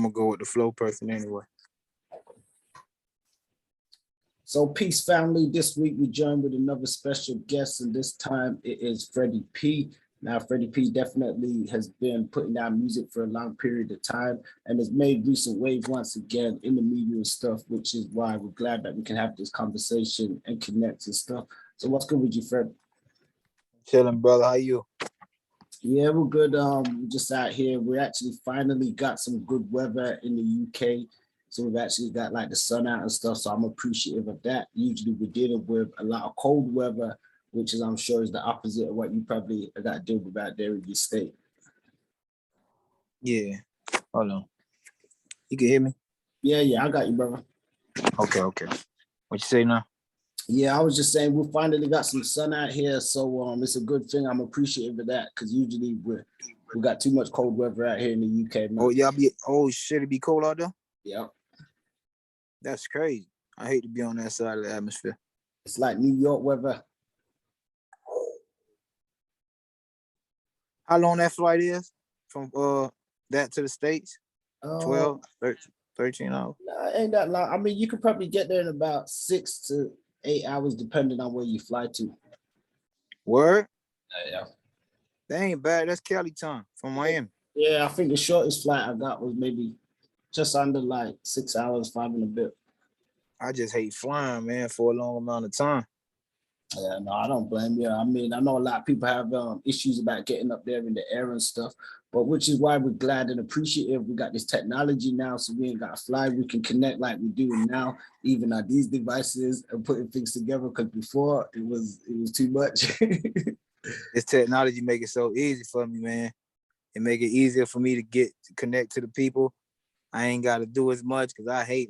I'm gonna go with the flow person anyway. So peace family, this week we joined with another special guest, and this time it is Freddie P. Now Freddie P definitely has been putting out music for a long period of time and has made recent waves once again in the media and stuff, which is why we're glad that we can have this conversation and connect and stuff. So what's good with you, Fred? Chilling, brother. How you? Yeah, we're good. We're just out here. We actually finally got some good weather in the UK. So we've actually got like the sun out and stuff. So I'm appreciative of that. Usually we're dealing with a lot of cold weather, which is I'm sure is the opposite of what you probably got to deal with out there in your state. Yeah. Hold on. You can hear me? Yeah, I got you, brother. Okay. What you say now? Yeah, I was just saying we finally got some sun out here, so it's a good thing. I'm appreciative of that because usually we got too much cold weather out here in the UK, man. Oh shit, it be cold out there? Yeah. That's crazy. I hate to be on that side of the atmosphere. It's like New York weather. How long that flight is from that to the States? 12, 13 hours. Nah, ain't that long. I mean, you could probably get there in about 6 to 8 hours, depending on where you fly to. Word? Yeah. That ain't bad. That's Cali time from Miami. Yeah, I think the shortest flight I got was maybe just under like 6 hours, 5 and a bit. I just hate flying, man, for a long amount of time. Yeah, no, I don't blame you. I mean, I know a lot of people have issues about getting up there in the air and stuff, but which is why we're glad and appreciative. We got this technology now, so we ain't got to fly. We can connect like we do now, even on these devices and putting things together. Because before it was too much. This technology make it so easy for me, man. It make it easier for me to connect to the people. I ain't got to do as much because I hate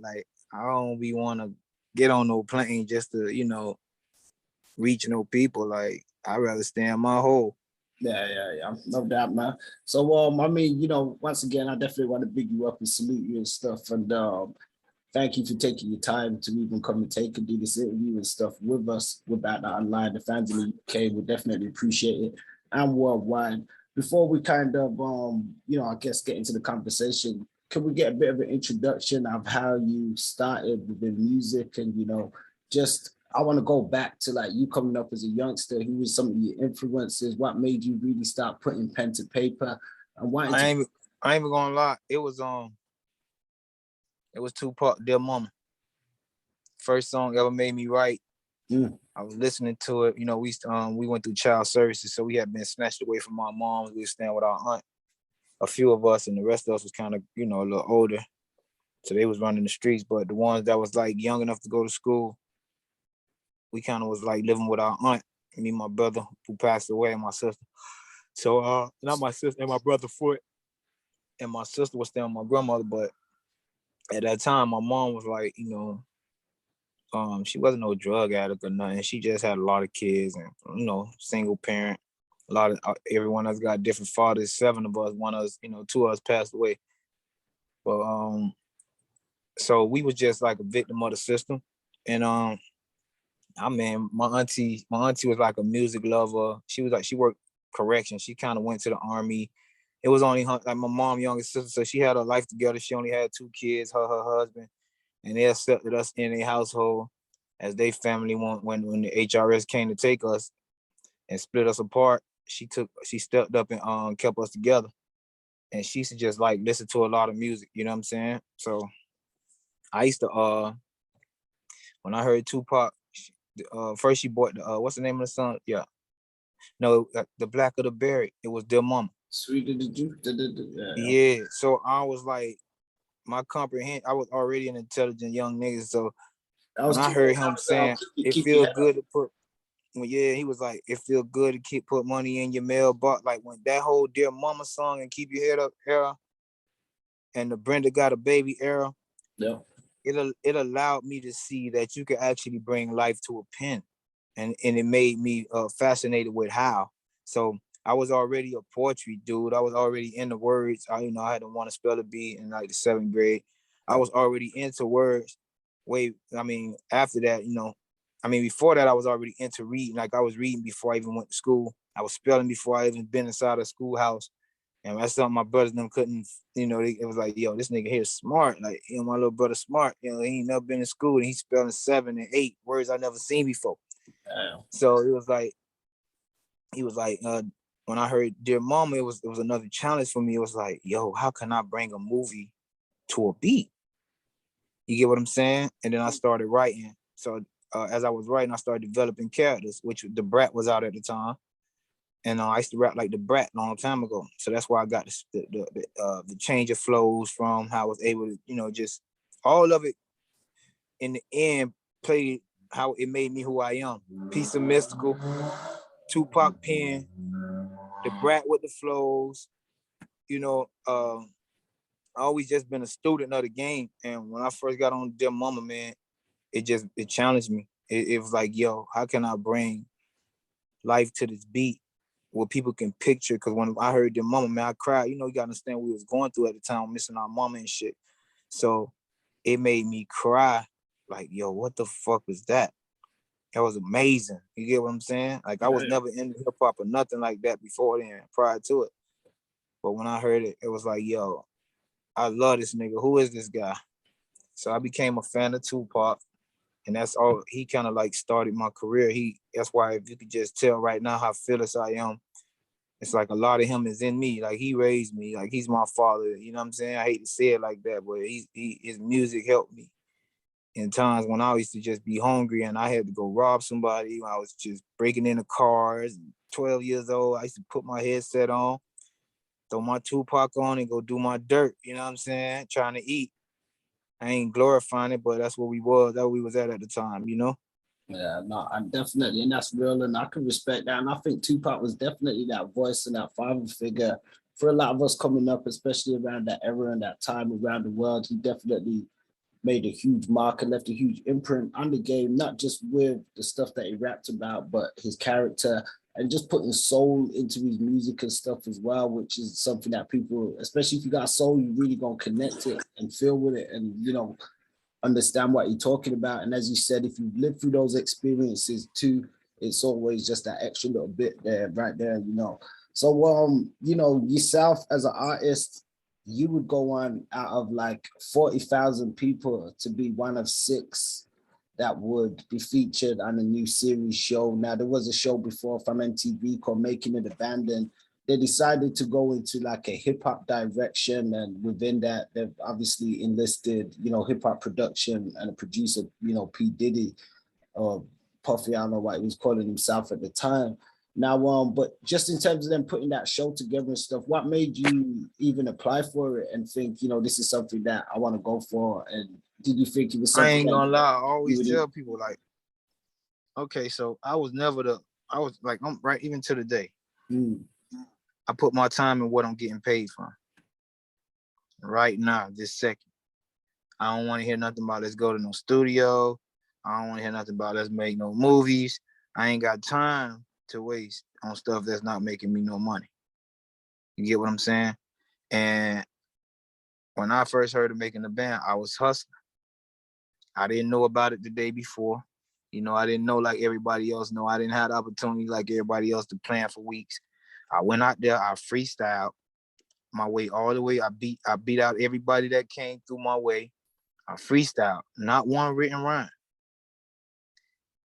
I don't be want to get on no plane just to reach no people. Like I'd rather stay in my hole. Yeah. No doubt, man. So I mean, once again, I definitely want to big you up and salute you and stuff. And thank you for taking your time to even come and do this interview and stuff with us, without that online. The fans in the UK would definitely appreciate it, and worldwide. Before we kind of I guess get into the conversation, can we get a bit of an introduction of how you started with music and just I want to go back to like you coming up as a youngster. Who was some of your influences? What made you really start putting pen to paper? And why? I ain't even gonna lie. It was Tupac, Dear Mama. First song ever made me write. I was listening to it. We went through child services, so we had been snatched away from our moms. We were staying with our aunt. A few of us, and the rest of us was kind of a little older, so they was running the streets. But the ones that was like young enough to go to school, we kind of was like living with our aunt. Me and my brother who passed away, and my sister. So not my sister and my brother Foot, and my sister was staying with my grandmother. But at that time, my mom was like, she wasn't no drug addict or nothing. She just had a lot of kids and single parent. A lot of everyone else got different fathers. 7 of us, one of us, 2 of us passed away. But so we was just like a victim of the system. And my auntie was like a music lover. She worked corrections. She kind of went to the army. It was only her, like my mom, youngest sister, so she had her life together. She only had 2 kids, her husband, and they accepted us in a household as they family. When the HRS came to take us and split us apart, she stepped up and kept us together. And she used to just like listen to a lot of music, you know what I'm saying? So I used to when I heard Tupac, first she bought the what's the name of the song? Yeah. No, the Black of the Berry. It was Dear Mama. Sweet of the Juice. Yeah. So I was like, my comprehension, I was already an intelligent young nigga. So when I heard him saying it feels good to put, he was like, it feel good to put money in your mailbox. Like when that whole Dear Mama song and Keep Your Head Up era and the Brenda Got a Baby era, it allowed me to see that you could actually bring life to a pen. And it made me fascinated with how. So I was already a poetry dude. I was already into words. I had to want to spell a B in like the 7th grade. I was already into words. After that, before that, I was already into reading. Like I was reading before I even went to school. I was spelling before I even been inside a schoolhouse. And that's something my brothers them couldn't, it was like, yo, this nigga here is smart. Like, my little brother smart. He ain't never been in school and he's spelling 7 and 8 words I never seen before. Damn. So it was like, he was like, when I heard Dear Mama, it was another challenge for me. It was like, yo, how can I bring a movie to a beat? You get what I'm saying? And then I started writing. So as I was writing, I started developing characters, which the Brat was out at the time. And I used to rap like the Brat a long time ago. So that's why I got the change of flows from how I was able to, just all of it in the end played how it made me who I am. Piece of Mystical, Tupac pen, the Brat with the flows, I always just been a student of the game. And when I first got on Dear Mama, man, it challenged me. It was like, yo, how can I bring life to this beat where people can picture? Because when I heard Dear Mama, man, I cried. You got to understand what we was going through at the time, missing our mama and shit. So it made me cry. Like, yo, what the fuck was that? That was amazing. You get what I'm saying? Like, I was never into hip hop or nothing like that before then, prior to it. But when I heard it, it was like, yo, I love this nigga. Who is this guy? So I became a fan of Tupac. And that's all, he kind of like started my career. That's why if you could just tell right now how fearless I am, it's like a lot of him is in me. Like, he raised me, like he's my father. You know what I'm saying? I hate to say it like that, but his music helped me in times when I used to just be hungry and I had to go rob somebody. When I was just breaking into cars, 12 years old, I used to put my headset on, throw my Tupac on and go do my dirt. You know what I'm saying? Trying to eat. I ain't glorifying it, but that's what we was at the time, Yeah, no, I definitely, and that's real, and I can respect that. And I think Tupac was definitely that voice and that father figure for a lot of us coming up, especially around that era and that time around the world. He definitely made a huge mark and left a huge imprint on the game, not just with the stuff that he rapped about, but his character and just putting soul into his music and stuff as well, which is something that people, especially if you got soul, you really gonna connect it and feel with it and, understand what you're talking about. And as you said, if you've lived through those experiences too, it's always just that extra little bit there, right there. So, yourself as an artist, you would go on out of like 40,000 people to be one of 6 that would be featured on a new series show. Now, there was a show before from MTV called Making It Abandoned. They decided to go into like a hip hop direction, and within that, they've obviously enlisted, hip hop production and a producer, P. Diddy, or Puffy, I don't know what he was calling himself at the time. Now, but just in terms of them putting that show together and stuff, what made you even apply for it and think, this is something that I want to go for? And did you think it was I something ain't gonna lie. I always would tell people like, okay, so I was like, I'm right, even to the day. I put my time in what I'm getting paid from. Right now, this second. I don't want to hear nothing about let's go to no studio. I don't want to hear nothing about let's make no movies. I ain't got time to waste on stuff that's not making me no money. You get what I'm saying? And when I first heard of making the band, I was hustling. I didn't know about it the day before. I didn't know like everybody else know. I didn't have the opportunity like everybody else to plan for weeks. I went out there, I freestyled my way all the way. I beat out everybody that came through my way. I freestyled, not one written rhyme.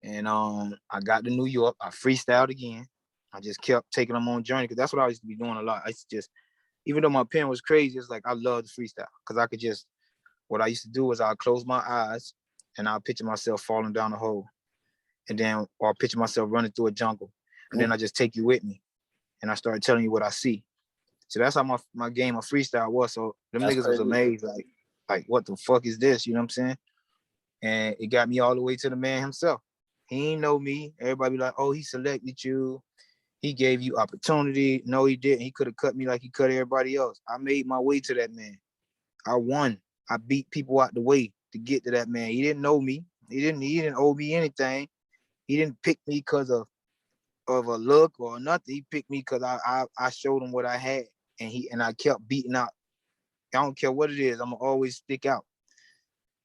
And I got to New York. I freestyled again. I just kept taking them on journey because that's what I used to be doing a lot. I used to just, even though my pen was crazy, it's like I love the freestyle because I could just, what I used to do was I'll close my eyes and I'll picture myself falling down a hole, and then or I'll picture myself running through a jungle, and then I just take you with me, and I started telling you what I see. So that's how my game of freestyle was. So them niggas was amazed, like what the fuck is this? You know what I'm saying? And it got me all the way to the man himself. He ain't know me. Everybody be like, oh, he selected you. He gave you opportunity. No, he didn't. He could have cut me like he cut everybody else. I made my way to that man. I won. I beat people out the way to get to that man. He didn't know me. He didn't owe me anything. He didn't pick me because of a look or nothing. He picked me because I showed him what I had, and I kept beating out. I don't care what it is. I'm gonna always stick out.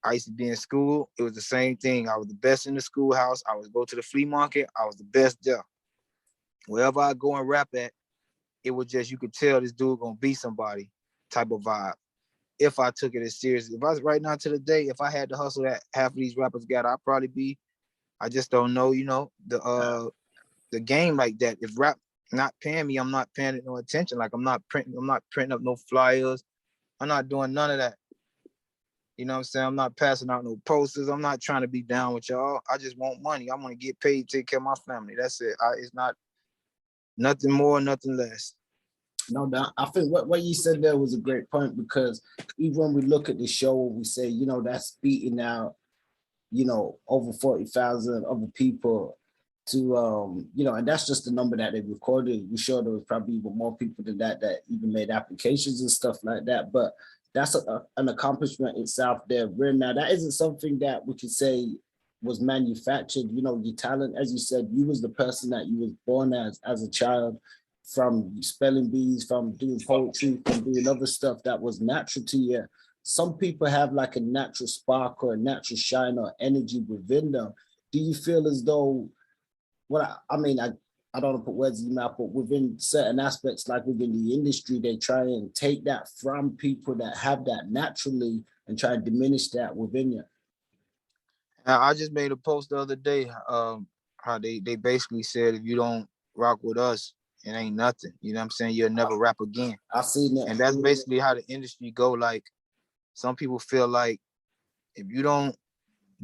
I used to be in school. It was the same thing. I was the best in the schoolhouse. I would go to the flea market. I was the best there. Wherever I go and rap at, it was just, you could tell this dude gonna be somebody type of vibe. If I took it as serious, if I was right now to the day, if I had the hustle that half of these rappers got, I'd probably be. I just don't know, the game like that. If rap not paying me, I'm not paying it no attention. Like I'm not printing up no flyers. I'm not doing none of that. You know what I'm saying? I'm not passing out no posters. I'm not trying to be down with y'all. I just want money. I want to get paid, take care of my family. That's it. It's not nothing more, nothing less. No doubt. I think what you said there was a great point, because even when we look at the show, we say, that's beating out, over 40,000 other people to, and that's just the number that they recorded. We're sure there was probably even more people than that even made applications and stuff like that. But that's an accomplishment itself there. Where now that isn't something that we could say was manufactured. Your talent, as you said, you was the person that you was born as a child, from spelling bees, from doing poetry, from doing other stuff that was natural to you. Some people have like a natural spark or a natural shine or energy within them. Do you feel as though, I don't want to put words in your mouth, but within certain aspects, like within the industry, they try and take that from people that have that naturally and try and diminish that within you? I just made a post the other day, how they basically said, if you don't rock with us, it ain't nothing. You know what I'm saying? You'll never rap again. I seen that. And that's basically how the industry go. Like, some people feel like if you don't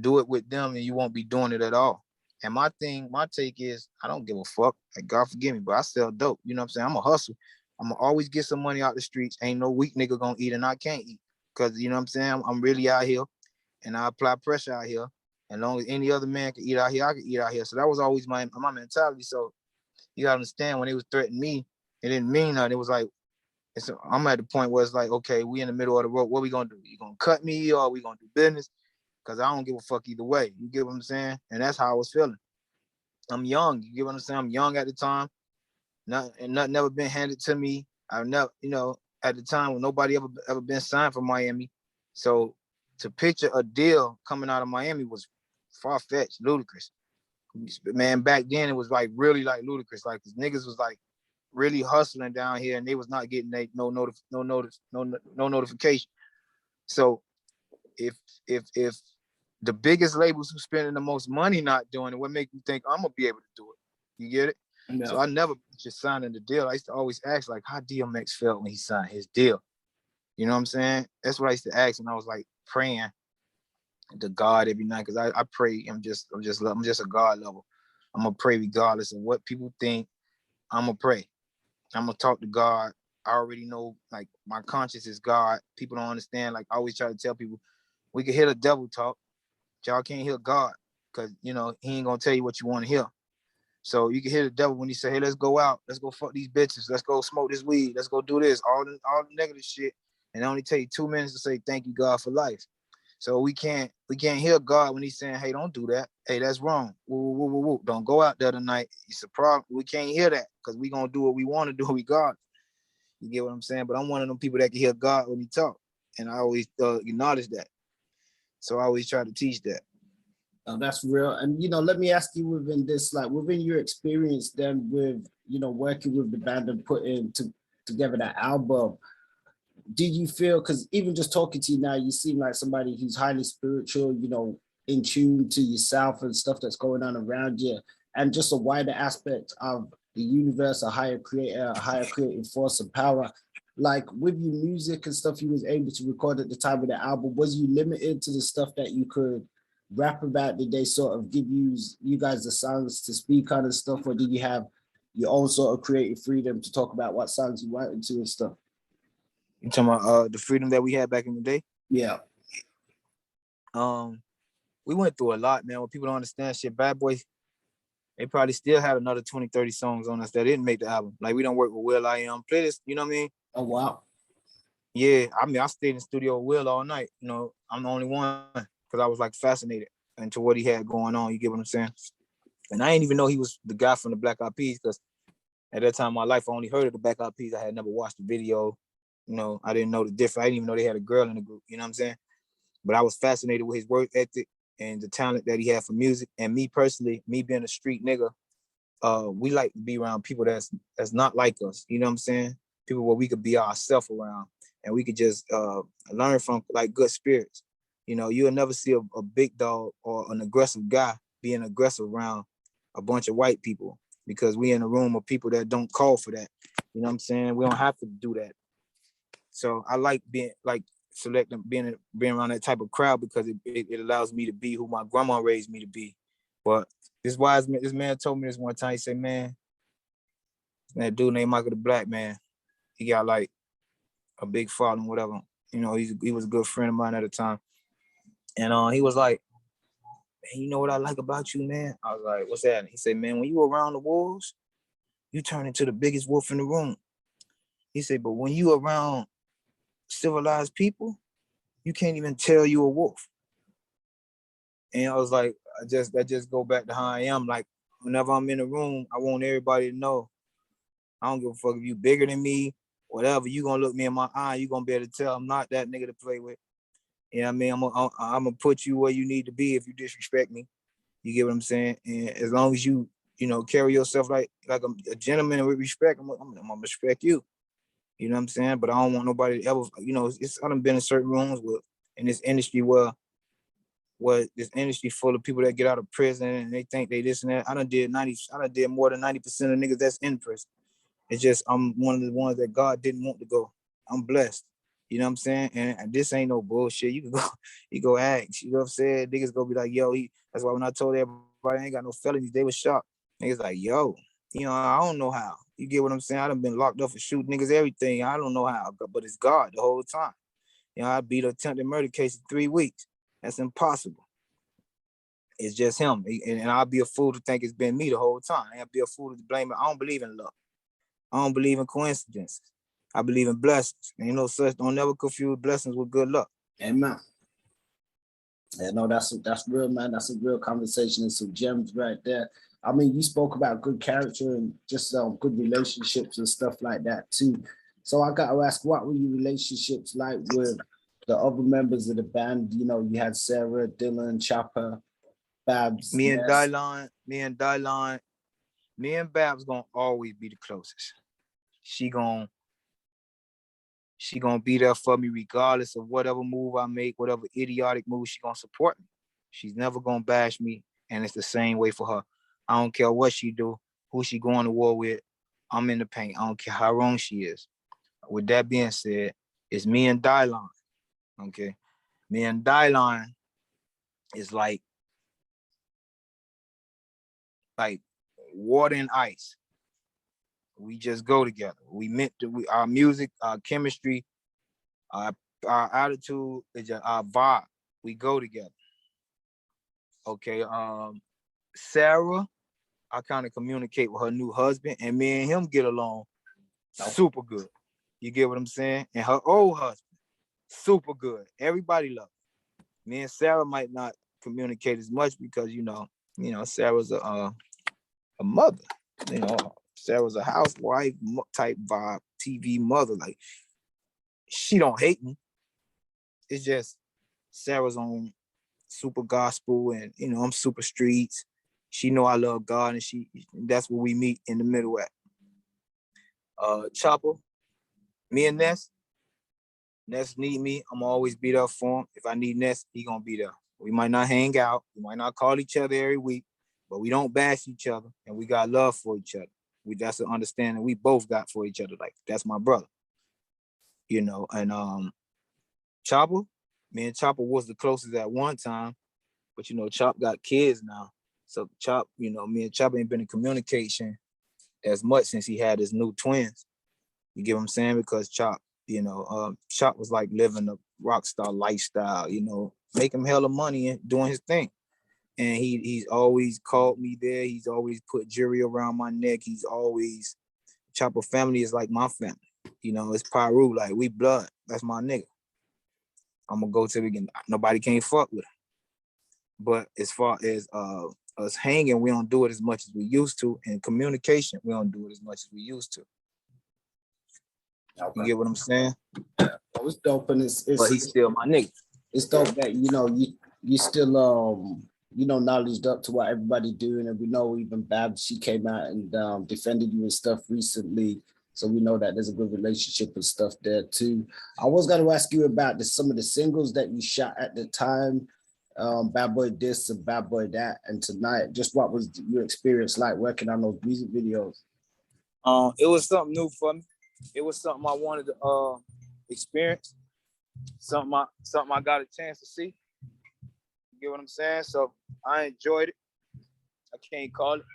do it with them, then you won't be doing it at all. And my take is, I don't give a fuck. Like, God forgive me, but I sell dope. You know what I'm saying? I'm a hustle. I'm gonna always get some money out the streets. Ain't no weak nigga gonna eat and I can't eat. Cause you know what I'm saying? I'm really out here and I apply pressure out here. And long as any other man can eat out here, I can eat out here. So that was always my mentality. So you gotta understand, when they was threatening me, it didn't mean nothing. It was like, I'm at the point where it's like, okay, we in the middle of the road. What we gonna do? You gonna cut me, or we gonna do business? Because I don't give a fuck either way. You get what I'm saying? And that's how I was feeling. I'm young. You get what I'm saying? I'm young at the time. Nothing never been handed to me. I've never, at the time when nobody ever been signed for Miami. So to picture a deal coming out of Miami was far-fetched, ludicrous. Man, back then it was like really like ludicrous. Like, cause niggas was like really hustling down here, and they was not getting no notification. So if the biggest labels who spending the most money not doing it, what make you think I'm gonna be able to do it? You get it? No. So I never just signing the deal. I used to always ask, like, how DMX felt when he signed his deal. You know what I'm saying? That's what I used to ask, and I was like praying to God every night, because I pray. I'm just a God lover. I'm gonna pray regardless of what people think. I'm gonna pray. I'm gonna talk to God. I already know, like, my conscience is God. People don't understand. Like, I always try to tell people, we can hear the devil talk, but y'all can't hear God, because he ain't gonna tell you what you want to hear. So you can hear the devil when he say, hey, let's go out, let's go fuck these bitches, let's go smoke this weed, let's go do this, all the negative shit, and it only take 2 minutes to say thank you, God, for life. So we can't hear God when he's saying, hey, don't do that. Hey, that's wrong. Woo, woo, woo, woo. Don't go out there tonight. It's a problem. We can't hear that, because we gonna do what we want to do regardless. You get what I'm saying? But I'm one of them people that can hear God when he talk, and I always acknowledge that. So I always try to teach that. Oh, that's real. And, let me ask you, within this, like, within your experience then with, working with the band and putting together that album, did you feel, because even just talking to you now, you seem like somebody who's highly spiritual, in tune to yourself and stuff that's going on around you, and just a wider aspect of the universe, a higher creator, a higher creative force of power. Like, with your music and stuff you was able to record at the time of the album, was you limited to the stuff that you could rap about? Did they sort of give you guys the songs to speak on and stuff, or did you have your own sort of creative freedom to talk about what songs you wanted to and stuff? You talking about the freedom that we had back in the day? Yeah. We went through a lot, man. When people don't understand shit, Bad Boys, they probably still had another 20, 30 songs on us that didn't make the album. Like, we don't work with Will I Am. Play this, you know what I mean? Oh, wow. Yeah, I stayed in the studio with Will all night. I'm the only one, because I was like fascinated into what he had going on. You get what I'm saying? And I didn't even know he was the guy from the Black Eyed Peas, because at that time in my life, I only heard of the Black Eyed Peas. I had never watched the video. I didn't know the difference. I didn't even know they had a girl in the group. You know what I'm saying? But I was fascinated with his work ethic and the talent that he had for music. And me personally, me being a street nigga, we like to be around people that's not like us. You know what I'm saying? People where we could be ourselves around, and we could just learn from like good spirits. You know, you'll never see a big dog or an aggressive guy being aggressive around a bunch of white people, because we in a room of people that don't call for that. You know what I'm saying? We don't have to do that. So I like being like selecting being around that type of crowd, because it allows me to be who my grandma raised me to be. But this man told me this one time. He said, man, that dude named Michael the Black Man, he got like a big following, whatever. You know, he was a good friend of mine at the time. And he was like, man, you know what I like about you, man? I was like, what's that? And he said, man, when you around the wolves, you turn into the biggest wolf in the room. He said, but when you around civilized people, you can't even tell you a wolf. And I was like, that just go back to how I am. Like, whenever I'm in a room, I want everybody to know, I don't give a fuck if you bigger than me, whatever. You gonna look me in my eye, you gonna be able to tell I'm not that nigga to play with. You know what I mean? I'm gonna put you where you need to be if you disrespect me. You get what I'm saying? And as long as you carry yourself like a gentleman with respect, I'm gonna respect you. You know what I'm saying? But I don't want nobody to ever, I done been in certain rooms in this industry where this industry full of people that get out of prison and they think they this and that. I done did more than 90% of niggas that's in prison. It's just I'm one of the ones that God didn't want to go. I'm blessed. You know what I'm saying? And this ain't no bullshit. You can go ask. You know what I'm saying? Niggas go be like, yo, that's why when I told everybody I ain't got no felonies, they was shocked. Niggas like, yo, I don't know how. You get what I'm saying? I done been locked up for shooting niggas, everything. I don't know how, but it's God the whole time. I beat an attempted murder case in 3 weeks. That's impossible. It's just him. And I'll be a fool to think it's been me the whole time. I'll be a fool to blame it. I don't believe in luck. I don't believe in coincidences. I believe in blessings. Ain't no such, don't never confuse blessings with good luck. Amen. Yeah, no, that's real, man. That's a real conversation and some gems right there. I mean, you spoke about good character and just good relationships and stuff like that too. So I got to ask, what were your relationships like with the other members of the band? You know, you had Sarah, Dylan, Chopper, Babs. Me and Dylan, me and Babs gonna always be the closest. She gonna be there for me regardless of whatever move I make, whatever idiotic move. She gonna support me. She's never gonna bash me, and it's the same way for her. I don't care what she do, who she going to war with. I'm in the paint. I don't care how wrong she is. With that being said, it's me and Dylan. Okay, me and Dylan is like water and ice. We just go together. We meant to. Our music, our chemistry, our attitude, is just our vibe. We go together. Okay. Sarah, I kind of communicate with her new husband, and me and him get along super good. You get what I'm saying? And her old husband, super good. Everybody loves her. Me and Sarah might not communicate as much because Sarah's a mother. Sarah's a housewife type vibe, TV mother. Like, she don't hate me. It's just Sarah's on super gospel, and I'm super streets. She know I love God, and that's where we meet in the middle at. Chopper, me and Ness need me. I'm always be there for him. If I need Ness, he gonna be there. We might not hang out, we might not call each other every week, but we don't bash each other, and we got love for each other. That's an understanding we both got for each other. Like, that's my brother. And Chopper, me and Chopper was the closest at one time, but Chop got kids now. So Chop, me and Chop ain't been in communication as much since he had his new twins. You get what I'm saying? Because Chop, Chop was like living a rock star lifestyle, making hella money and doing his thing. And he's always called me there. He's always put jewelry around my neck. Chopper family is like my family. It's Pyru, like we blood. That's my nigga. I'm gonna go to the beginning. Nobody can't fuck with him. But as far as us hanging, we don't do it as much as we used to. And communication, we don't do it as much as we used to. Okay. You get what I'm saying? Yeah, well, it's dope, and it's but he's still my nigga. It's dope that you still knowledged up to what everybody doing, and we know even Babs, she came out and defended you and stuff recently. So we know that there's a good relationship and stuff there too. I was going to ask you about some of the singles that you shot at the time, Bad Boy This and Bad Boy That, and Tonight. Just what was your experience like working on those music videos? It was something new for me. It was something I wanted to experience. Something I got a chance to see. You get what I'm saying? So I enjoyed it. I can't call it.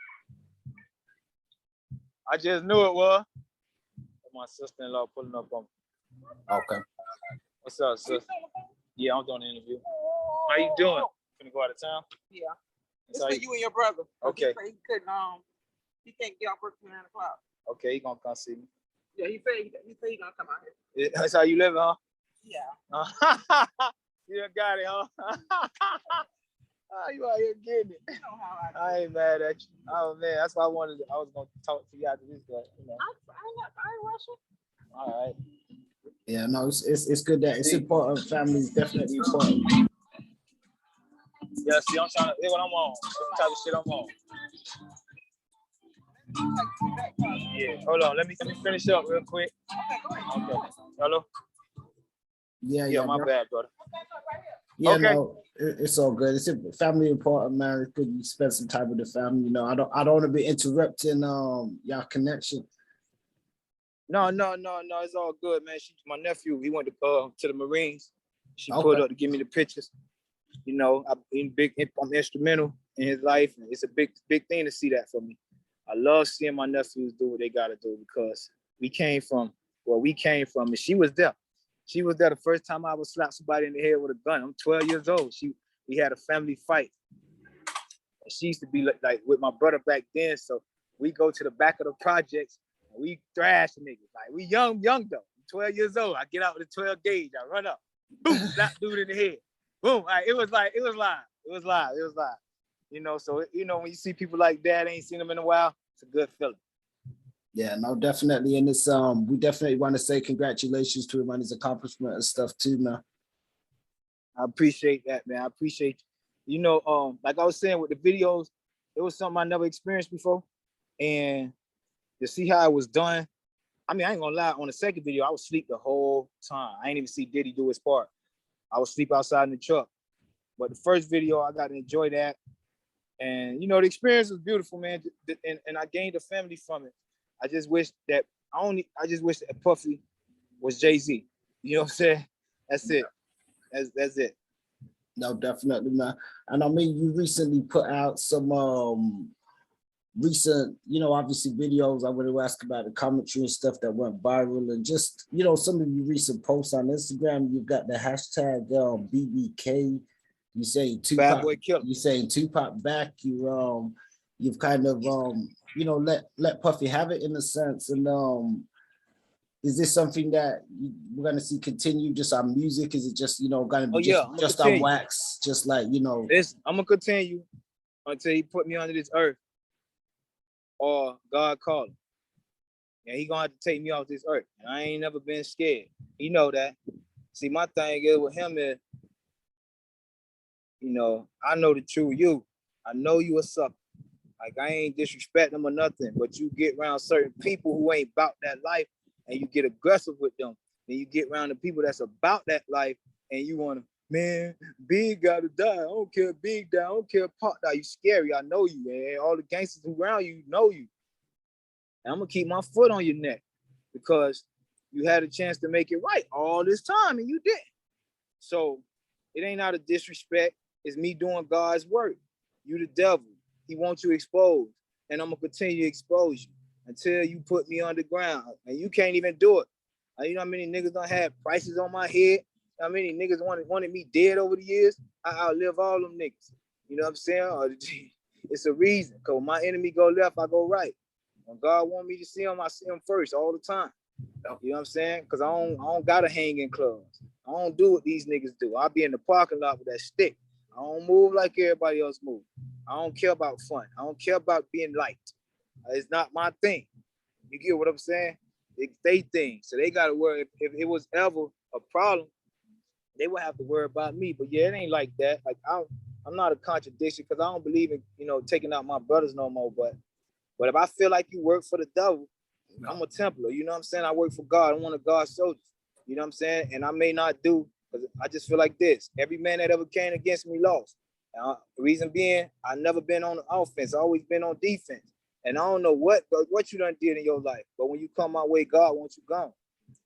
I just knew it was. My sister-in-law pulling up on me. Okay. What's up, sister? Yeah, I'm doing the interview. How you doing? Gonna go out of town? Yeah. It's for you and your brother. Okay. He couldn't. He can't get off work till 9 o'clock. Okay, he gonna come see me. Yeah, he said he gonna come out here. That's how you living, huh? Yeah. You done got it, huh? Oh, you out here getting it. You know how I I ain't mad at you. Oh man, that's why I was gonna talk to you after this, but you know. I ain't rushing. All right. Yeah, no, it's good that it's important. Family is definitely important. Yeah, see, I'm trying to hear what I'm on. What type of shit I'm on. Yeah, hold on. Let me finish up real quick. Okay. Hello? Yeah, my bad, brother. Yeah, okay. No, it's all good. It's family important, man. It's good you spend some time with the family. I don't want to be interrupting y'all connection. No, it's all good, man. My nephew, he went to the Marines. She pulled up to give me the pictures. I'm instrumental in his life. It's a big thing to see that for me. I love seeing my nephews do what they gotta do because we came from where we came from, and she was there. She was there the first time I would slap somebody in the head with a gun. I'm 12 years old. We had a family fight. And she used to be like with my brother back then. So we go to the back of the projects and we thrash niggas. Like we young though. I'm 12 years old. I get out with a 12 gauge. I run up. Boom, slap dude in the head. Boom. It was live. So when you see people like that, ain't seen them in a while, it's a good feeling. Yeah, no, definitely. And it's we definitely want to say congratulations to him on his accomplishment and stuff too, man. I appreciate that, man. I appreciate you. Like I was saying with the videos, it was something I never experienced before. And to see how it was done, I mean, I ain't gonna lie, on the second video, I was asleep the whole time. I ain't even see Diddy do his part. I was asleep outside in the truck. But the first video, I got to enjoy that. And the experience was beautiful, man. And I gained a family from it. I just wish that Puffy was Jay-Z. You know what I'm saying? That's it. That's it. No, definitely, man. And I mean, you recently put out some recent, obviously videos. I want to ask about the commentary and stuff that went viral, and just some of your recent posts on Instagram. You've got the hashtag BBK. You saying Tupac? Bad Boy Killer. You saying Tupac back? You've kind of let Puffy have it in a sense. And is this something that we're gonna see continue just on music? Is it just gonna be just on wax? Just like I'm gonna continue until he put me under this earth, or God call him. And he gonna have to take me off this earth. And I ain't never been scared. You know that. See, my thing is with him is, I know the true you. I know you a sucker. Like, I ain't disrespecting them or nothing, but you get around certain people who ain't about that life and you get aggressive with them. Then you get around the people that's about that life and you want to, man, Big gotta die. I don't care if Big die. I don't care if Pop die. You scary. I know you, man. All the gangsters around you know you. And I'm going to keep my foot on your neck because you had a chance to make it right all this time and you didn't. So it ain't out of disrespect. It's me doing God's work. You the devil. He wants you exposed. And I'm going to continue to expose you until you put me underground. And you can't even do it. You know how many niggas don't have prices on my head? How many niggas wanted me dead over the years? I outlive all them niggas. You know what I'm saying? It's a reason. Because when my enemy go left, I go right. When God want me to see him, I see him first all the time. You know what I'm saying? Because I don't got to hang in clubs. I don't do what these niggas do. I'll be in the parking lot with that stick. I don't move like everybody else move. I don't care about fun. I don't care about being liked. It's not my thing. You get what I'm saying? It's their thing. So they got to worry. If it was ever a problem, they would have to worry about me. But yeah, it ain't like that. Like I'm I'm not a contradiction because I don't believe in, you know, taking out my brothers no more. But if I feel like you work for the devil, I'm a Templar. You know what I'm saying? I work for God. I'm one of God's soldiers. You know what I'm saying? And I may not do, because I just feel like this. Every man that ever came against me lost. The reason being, I never been on the offense. I always been on defense. And I don't know what you done did in your life. But when you come my way, God wants you gone.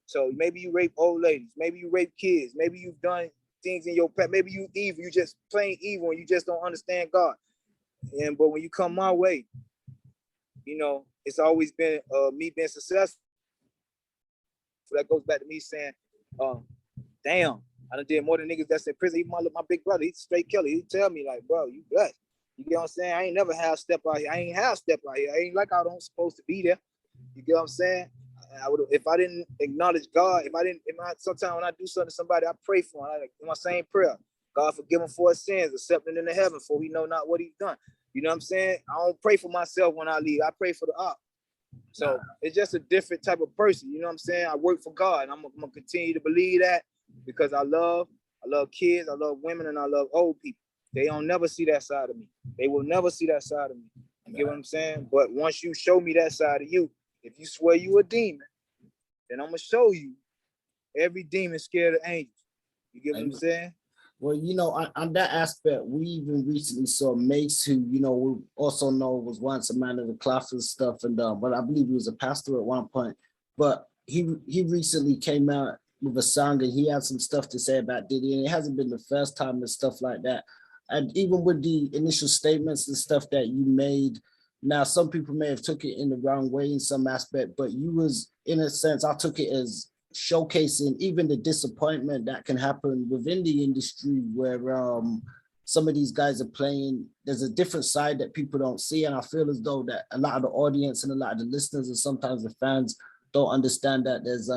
So maybe you rape old ladies. Maybe you rape kids. Maybe you've done things in your past. Maybe you evil. You just plain evil and you just don't understand God. But when you come my way, you know, it's always been me being successful. That goes back to me saying, damn, I done did more than niggas that's in prison. Even my big brother, he's a straight killer. He tell me like, bro, you blessed. You get what I'm saying? I ain't never have step out here. I ain't have step out here. I ain't like I don't supposed to be there. You get what I'm saying? I would, if I didn't acknowledge God, sometimes when I do something to somebody, I pray for him. In my same prayer, God forgive him for his sins, accept him into heaven, for he know not what he's done. You know what I'm saying? I don't pray for myself when I leave. I pray for the op. So it's just a different type of person. You know what I'm saying? I work for God, and I'm gonna continue to believe that because I love kids, I love women, and I love old people. They don't never see that side of me. They will never see that side of me. You get what I'm saying? But once you show me that side of you, if you swear you a demon, then I'm gonna show you every demon scared of angels. You get what I'm saying? Well, you know, on that aspect, we even recently saw Mace, who, you know, we also know was once a man of the cloth and stuff, and but I believe he was a pastor at one point. But he recently came out with a song, and he had some stuff to say about Diddy, and it hasn't been the first time and stuff like that. And even with the initial statements and stuff that you made, now some people may have took it in the wrong way in some aspect, but you was, in a sense, I took it as showcasing even the disappointment that can happen within the industry where some of these guys are playing. There's a different side that people don't see, and I feel as though that a lot of the audience and a lot of the listeners and sometimes the fans don't understand that there's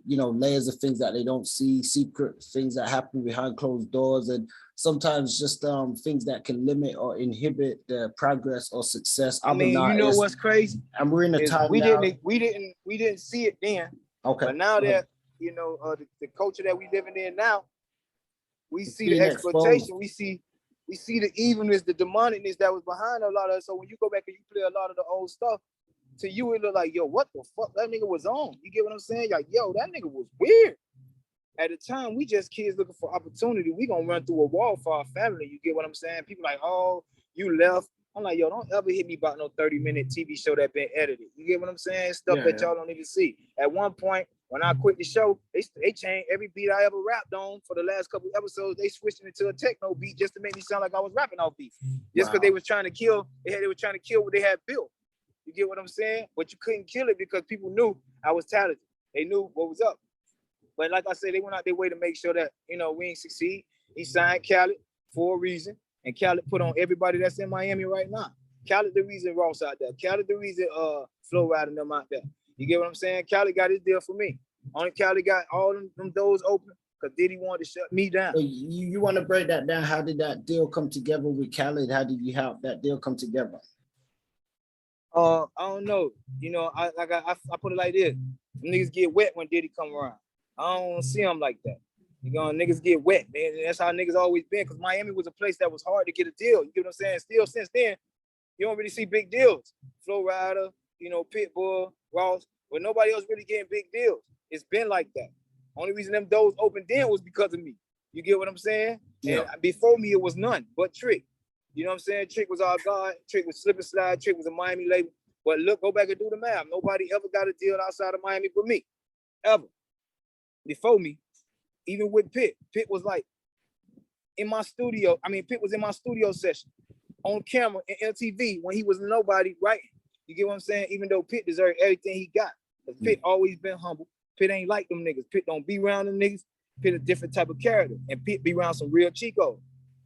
you know, layers of things that they don't see, secret things that happen behind closed doors, and sometimes just things that can limit or inhibit the progress or success. I mean, you know what's crazy? And we're in a time we now. We didn't see it then. Okay. But now that, you know, the culture that we living in now, we see the exploitation. We see the evilness, the demonicness that was behind a lot of it. So when you go back and you play a lot of the old stuff, to you it look like, yo, what the fuck that nigga was on? You get what I'm saying? Like, yo, that nigga was weird. At the time, we just kids looking for opportunity. We gonna run through a wall for our family. You get what I'm saying? People like, oh, you left. I'm like, yo, don't ever hit me about no 30-minute TV show that been edited. You get what I'm saying? Stuff that y'all don't even see. At one point, when I quit the show, they changed every beat I ever rapped on for the last couple episodes. They switched it into a techno beat just to make me sound like I was rapping off beat. Just because they was trying to kill, they were trying to kill what they had built. You get what I'm saying? But you couldn't kill it because people knew I was talented. They knew what was up. But like I said, they went out their way to make sure that, you know, we ain't succeed. He signed Khaled for a reason. And Khaled put on everybody that's in Miami right now. Khaled the reason Ross out there. Khaled the reason Flo riding them out there. You get what I'm saying? Khaled got his deal for me. Only Khaled got all them doors open because Diddy wanted to shut me down. So you want to break that down? How did that deal come together with Khaled? How did you help that deal come together? I don't know. You know, I put it like this. Niggas get wet when Diddy come around. I don't see them like that. You know, niggas get wet. Man. That's how niggas always been. Because Miami was a place that was hard to get a deal. You get what I'm saying? Still, since then, you don't really see big deals. Flo Rida, you know, Pitbull, Ross, but nobody else really getting big deals. It's been like that. Only reason them doors opened then was because of me. You get what I'm saying? Yeah. And before me, it was none but Trick. You know what I'm saying? Trick was our God. Trick was Slip and Slide. Trick was a Miami label. But look, go back and do the math. Nobody ever got a deal outside of Miami but me. Ever. Before me, even with Pitt. Pitt was like in my studio. I mean, Pitt was in my studio session on camera in LTV when he was nobody writing. You get what I'm saying? Even though Pitt deserved everything he got. Because Pitt always been humble. Pitt ain't like them niggas. Pitt don't be around them niggas. Pitt a different type of character. And Pitt be around some real Chicos.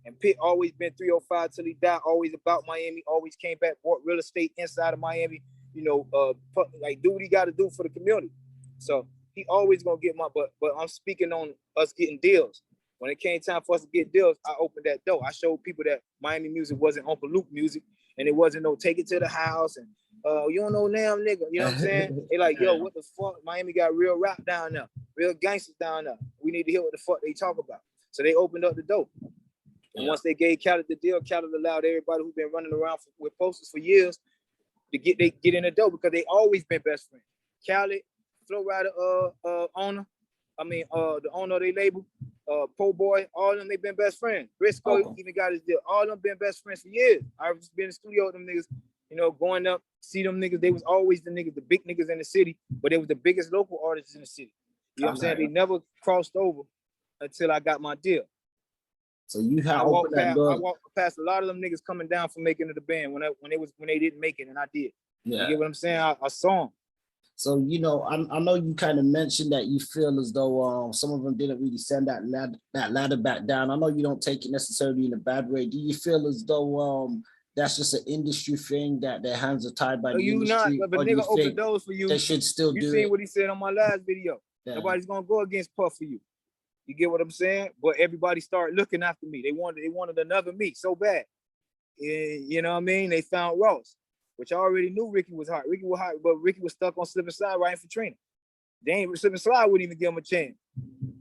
And Pitt always been 305 till he died, always about Miami, always came back, bought real estate inside of Miami, you know, like do what he got to do for the community. So he always gonna get but I'm speaking on us getting deals. When it came time for us to get deals, I opened that door. I showed people that Miami music wasn't Uncle Luke music, and it wasn't no take it to the house and you don't know now, nigga. You know what I'm saying? They like, yo, what the fuck? Miami got real rap down there, real gangsters down there. We need to hear what the fuck they talk about. So they opened up the door. And once they gave Khaled the deal, Khaled allowed everybody who's been running around with posters for years to get in the door because they always been best friends. Khaled, Flow Rider, owner, the owner of their label, Po Boy, all of them, they been best friends. Briscoe even got his deal. All of them been best friends for years. I've just been in the studio with them niggas, you know, going up, see them niggas. They was always the niggas, the big niggas in the city, but they was the biggest local artists in the city. You know what I'm saying? They never crossed over until I got my deal. So you have I walked past a lot of them niggas coming down for making it the band when they didn't make it, and I did. Yeah. You get what I'm saying? I saw them. So, you know, I know you kind of mentioned that you feel as though some of them didn't really send that ladder back down. I know you don't take it necessarily in a bad way. Do you feel as though that's just an industry thing, that their hands are tied by the industry? But nigga opened doors for you. They should still do it. You seen what he said on my last video. Yeah. Nobody's gonna go against Puff for you. You get what I'm saying? But everybody started looking after me. They wanted another me so bad. You know what I mean? They found Ross, which I already knew Ricky was hot. Ricky was hot, but Ricky was stuck on Slip and Slide writing for Trina. They ain't Slip and Slide wouldn't even give him a chance.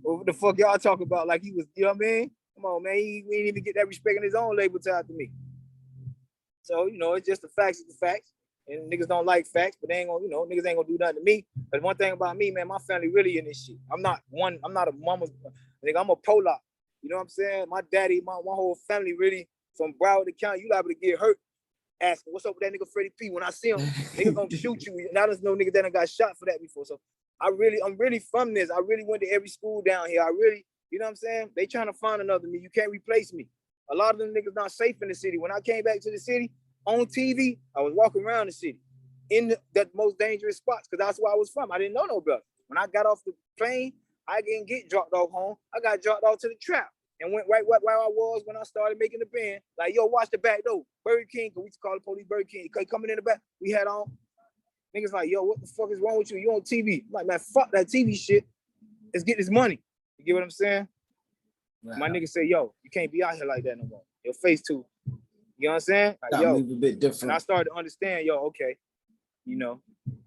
What the fuck y'all talking about? Like he was, you know what I mean? Come on, man. We didn't even get that respect in his own label tied to me. So, you know, it's just the facts is the facts. And niggas don't like facts, but they ain't gonna, you know, niggas ain't gonna do nothing to me. But one thing about me, man, my family really in this shit. I'm not a mama's nigga, I'm a Pollock. You know what I'm saying? My daddy, my whole family really from Broward County. You liable to get hurt asking, what's up with that nigga Freddy P? When I see him, niggas gonna shoot you. Now there's no niggas that done got shot for that before. So I'm really from this. I really went to every school down here. You know what I'm saying? They trying to find another me. You can't replace me. A lot of them niggas not safe in the city. When I came back to the city, on TV, I was walking around the city in the most dangerous spots because that's where I was from. I didn't know no better. When I got off the plane, I didn't get dropped off home. I got dropped off to the trap and went right where I was when I started making the band. Like, yo, watch the back door. Burger King, because we used to call the police Burger King. Coming in the back, we had on. Niggas like, yo, what the fuck is wrong with you? You on TV. I'm like, man, fuck that TV shit. Let's get this money. You get what I'm saying? Wow. My niggas say, yo, you can't be out here like that no more. Your face too. You know what I'm saying? Like, yo, move a bit different. And I started to understand, yo, okay, you know,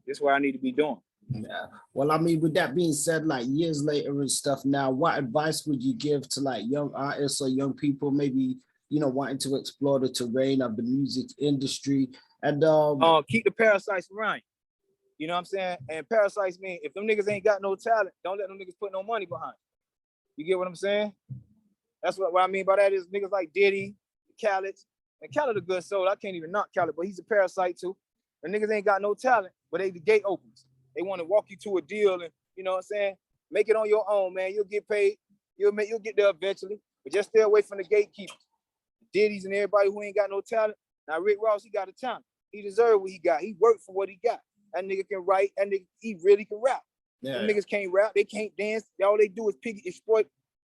this is what I need to be doing. Yeah. Well, I mean, with that being said, like years later and stuff now, what advice would you give to like young artists or young people, maybe, you know, wanting to explore the terrain of the music industry? And keep the parasites around. You know what I'm saying? And parasites mean if them niggas ain't got no talent, don't let them niggas put no money behind. You get what I'm saying? That's what I mean by that is niggas like Diddy, Khaled. And Khaled a good soul. I can't even knock Khaled, but he's a parasite too. The niggas ain't got no talent, but the gate opens. They want to walk you to a deal and, you know what I'm saying? Make it on your own, man. You'll get paid. You'll get there eventually, but just stay away from the gatekeepers. Diddy's and everybody who ain't got no talent. Now, Rick Ross, he got a talent. He deserved what he got. He worked for what he got. That nigga can write. That nigga, he really can rap. Yeah. Them niggas can't rap. They can't dance. All they do is exploit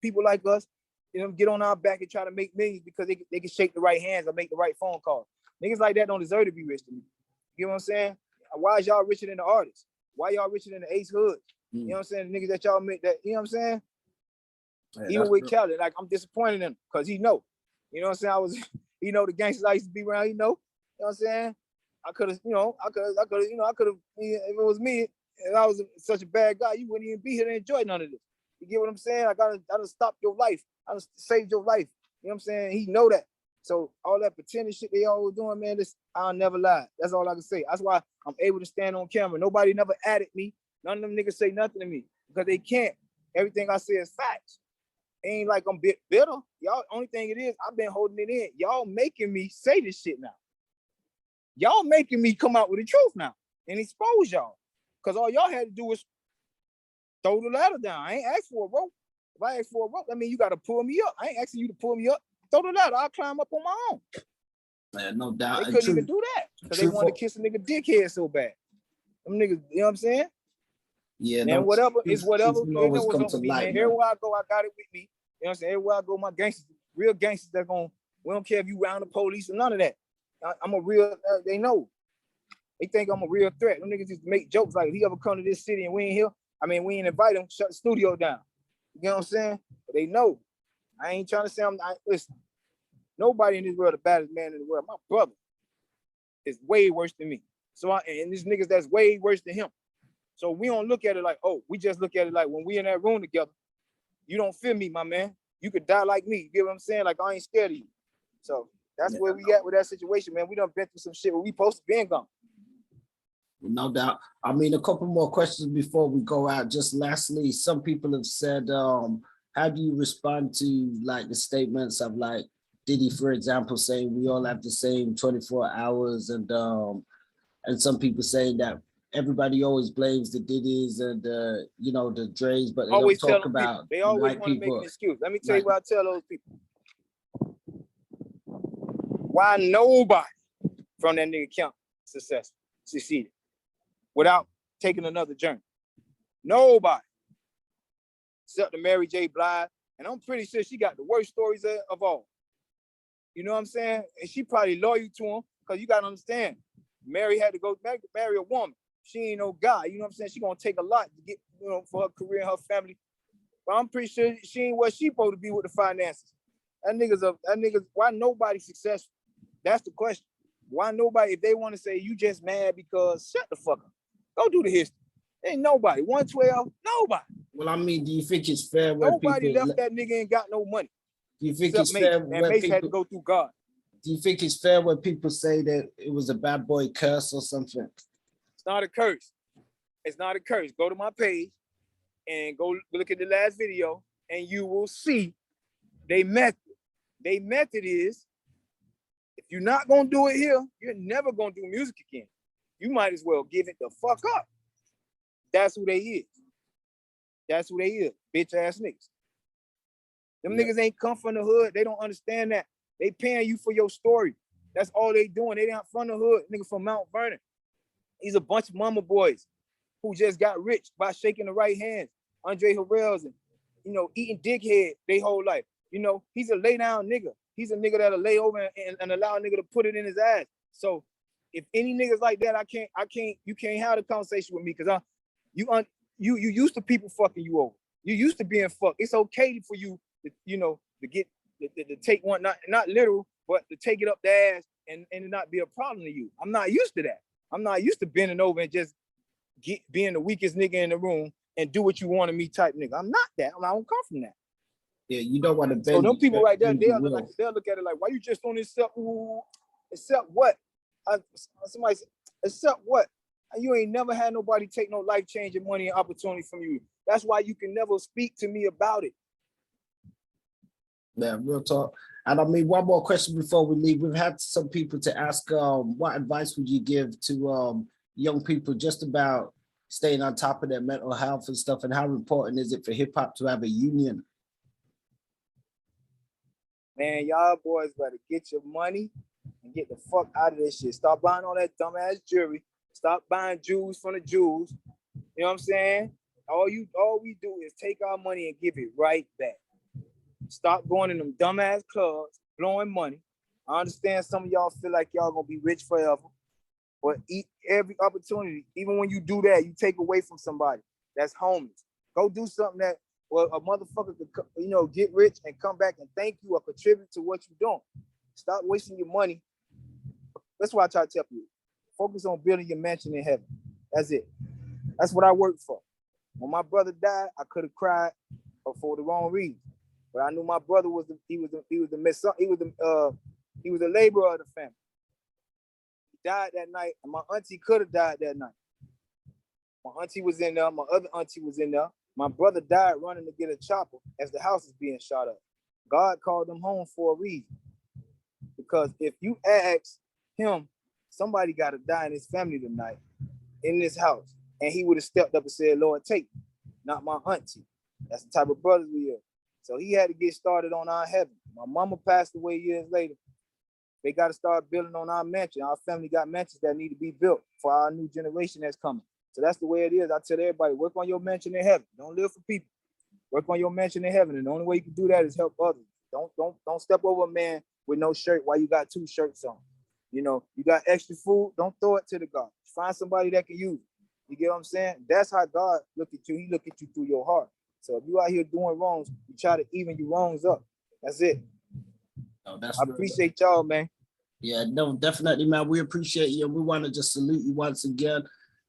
people like us. You know, get on our back and try to make millions because they can shake the right hands or make the right phone calls. Niggas like that don't deserve to be rich to me. You know what I'm saying? Why is y'all richer than the artists? Why y'all richer than the Ace Hood? You know what I'm saying? The niggas that y'all make that, you know what I'm saying? Yeah, even with Khaled, like I'm disappointed in him because he know. You know what I'm saying? He know the gangsters I used to be around, he know. You know what I'm saying? I could have, if it was me and I was such a bad guy, you wouldn't even be here to enjoy none of this. You get what I'm saying? I gotta stop your life. I done saved your life. You know what I'm saying? He know that. So all that pretending shit they always doing, man, I'll never lie. That's all I can say. That's why I'm able to stand on camera. Nobody never added me. None of them niggas say nothing to me because they can't. Everything I say is facts. It ain't like I'm bitter. Y'all, only thing it is, I've been holding it in. Y'all making me say this shit now. Y'all making me come out with the truth now and expose y'all. Because all y'all had to do was throw the ladder down. I ain't asked for a rope. If I ask for a rope, that means you got to pull me up. I ain't asking you to pull me up. Throw the ladder. I'll climb up on my own. Man, no doubt. They couldn't even do that because they wanted to kiss a nigga dickhead so bad. Them niggas, you know what I'm saying? Yeah. And whatever is whatever. You know what's up with me, man. Everywhere I go, I got it with me. You know what I'm saying? Everywhere I go, my gangsters, real gangsters, they're going, we don't care if you round the police or none of that. I'm a real, they know. They think I'm a real threat. Them niggas just make jokes like, if he ever come to this city and we ain't here, we ain't invite him, shut the studio down. You know what I'm saying? But they know. I ain't trying to say listen, nobody in this world the baddest man in the world. My brother is way worse than me. So and these niggas that's way worse than him. So we don't look at it like, oh, we just look at it like when we in that room together, you don't feel me, my man. You could die like me. You get what I'm saying? Like, I ain't scared of you. So that's where we at with that situation, man. We done been through some shit where we supposed to be gone. No doubt. I mean, a couple more questions before we go out. Just lastly, some people have said, how do you respond to like the statements of like Diddy, for example, saying we all have the same 24 hours, and some people saying that everybody always blames the Diddy's and you know, the Dre's, but they always don't talk about they always want to make an excuse. Let me tell you what I tell those people. Why nobody from that nigga camp succeeded without taking another journey? Nobody. Except the Mary J. Blige. And I'm pretty sure she got the worst stories of all. You know what I'm saying? And she probably loyal to him, because you got to understand, Mary had to go marry a woman. She ain't no guy. You know what I'm saying? She going to take a lot to get, you know, for her career and her family. But I'm pretty sure she ain't what she supposed to be with the finances. That nigga's, why nobody successful? That's the question. Why nobody, if they want to say you just mad because, shut the fuck up. Go do the history. Ain't nobody. 112, nobody. Well, I mean, do you think it's fair when nobody people left that nigga ain't got no money? Do you think it's fair when Mace people had to go through God? Do you think it's fair when people say that it was a bad boy curse or something? It's not a curse. It's not a curse. Go to my page and go look at the last video, and you will see they method. They method is, if you're not gonna do it here, you're never gonna do music again. You might as well give it the fuck up. That's who they is. That's who they is. Bitch ass niggas. Them niggas ain't come from the hood. They don't understand that. They paying you for your story. That's all they doing. They not from the hood. Nigga from Mount Vernon. He's a bunch of mama boys who just got rich by shaking the right hands. Andre Harrell's and, you know, eating dickhead they whole life. You know, he's a lay down nigga. He's a nigga that'll lay over and allow a nigga to put it in his ass. So if any niggas like that, you can't have a conversation with me, because you used to people fucking you over. You used to being fucked. It's okay for you to, you know, to take one, not literal, but to take it up the ass and it not be a problem to you. I'm not used to that. I'm not used to bending over and just being the weakest nigga in the room and do what you want of me type nigga. I'm not that. I don't come from that. Yeah, you don't want to bend. So them people right there, they'll look at it like, why you just on this accept what? Somebody said, accept what? You ain't never had nobody take no life-changing money and opportunity from you. That's why you can never speak to me about it. Yeah, real talk. And I mean, one more question before we leave. We've had some people to ask, what advice would you give to young people just about staying on top of their mental health and stuff, and how important is it for hip hop to have a union? Man, y'all boys better get your money and get the fuck out of this shit. Stop buying all that dumbass jewelry. Stop buying jewels from the Jews. You know what I'm saying? All we do is take our money and give it right back. Stop going in them dumbass clubs, blowing money. I understand some of y'all feel like y'all gonna be rich forever, but eat every opportunity. Even when you do that, you take away from somebody that's homeless. Go do something that, well, a motherfucker could, you know, get rich and come back and thank you or contribute to what you're doing. Stop wasting your money. That's why I try to tell you. Focus on building your mansion in heaven. That's it. That's what I work for. When my brother died, I could have cried, but for the wrong reason. But I knew my brother was the laborer of the family. He died that night, and my auntie could have died that night. My auntie was in there. My other auntie was in there. My brother died running to get a chopper as the house is being shot up. God called him home for a reason. Because if you ask him, somebody got to die in his family tonight, in this house, and he would have stepped up and said, Lord, take me, not my auntie. That's the type of brothers we are. So he had to get started on our heaven. My mama passed away years later. They got to start building on our mansion. Our family got mansions that need to be built for our new generation that's coming. So that's the way it is. I tell everybody, work on your mansion in heaven. Don't live for people. Work on your mansion in heaven. And the only way you can do that is help others. Don't step over a man with no shirt while you got 2 shirts on. You know, you got extra food, don't throw it to the garbage. Find somebody that can use it. You get what I'm saying? That's how God look at you. He look at you through your heart. So if you out here doing wrongs, you try to even your wrongs up. That's it. Oh, I appreciate y'all, man. Yeah, no, definitely, man. We appreciate you. We want to just salute you once again.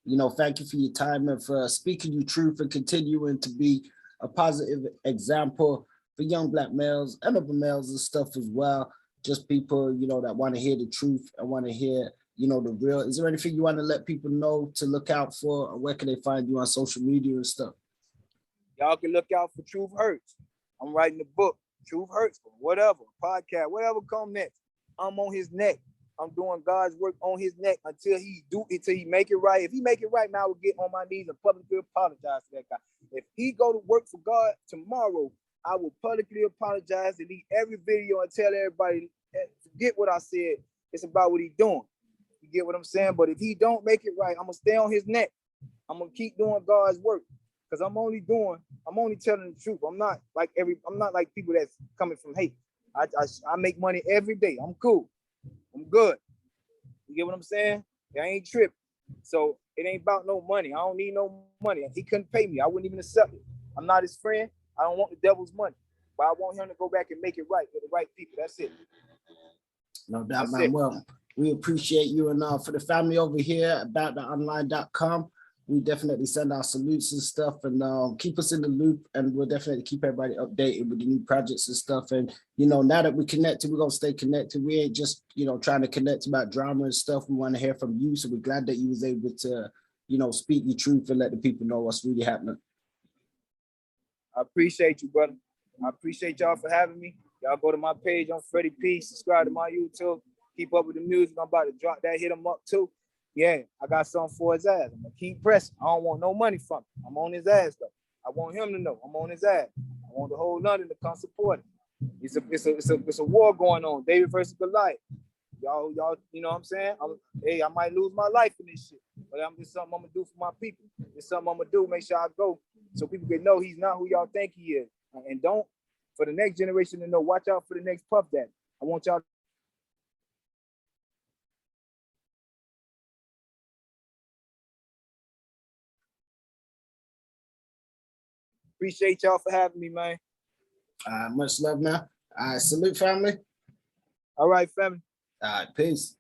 You know, thank you for your time and for speaking your truth and continuing to be a positive example for young Black males and other males and stuff as well. Just people, you know, that want to hear the truth and want to hear, you know, the real. Is there anything you want to let people know to look out for? Or where can they find you on social media and stuff? Y'all can look out for Truth Hurts. I'm writing a book, Truth Hurts, whatever, podcast, whatever come next. I'm on his neck. I'm doing God's work on his neck until he make it right. If he make it right, now I will get on my knees and publicly apologize to that guy. If he go to work for God tomorrow, I will publicly apologize, delete every video and tell everybody, forget what I said. It's about what he's doing. You get what I'm saying? But if he don't make it right, I'm gonna stay on his neck. I'm gonna keep doing God's work. Because I'm only telling the truth. I'm not like people that's coming from hate. I make money every day. I'm cool. I'm good. You get what I'm saying? I ain't tripping. So it ain't about no money. I don't need no money. If he couldn't pay me, I wouldn't even accept it. I'm not his friend. I don't want the devil's money. But I want him to go back and make it right with the right people. That's it. No doubt, man. Well, we appreciate you. And for the family over here, abouttheonline.com, we definitely send our salutes and stuff, and keep us in the loop, and we'll definitely keep everybody updated with the new projects and stuff. And, you know, now that we're connected, we're going to stay connected. We ain't just, you know, trying to connect about drama and stuff. We want to hear from you. So we're glad that you was able to, you know, speak your truth and let the people know what's really happening. I appreciate you, brother. I appreciate y'all for having me. Y'all go to my page on Freddy P. Subscribe to my YouTube. Keep up with the music. I'm about to drop that, hit him up too. Yeah, I got something for his ass. I'm gonna keep pressing. I don't want no money from him. I'm on his ass though. I want him to know I'm on his ass. I want the whole London to come support him. It's a war going on. David versus Goliath. Y'all, you know what I'm saying? I might lose my life in this shit, but it's something I'm gonna do for my people. It's something I'm gonna do. Make sure I go so people can know he's not who y'all think he is. And don't, for the next generation to know, watch out for the next Puff Daddy. I want y'all. Appreciate y'all for having me, man. Much love, man. All right, salute, family. All right, family. All right, peace.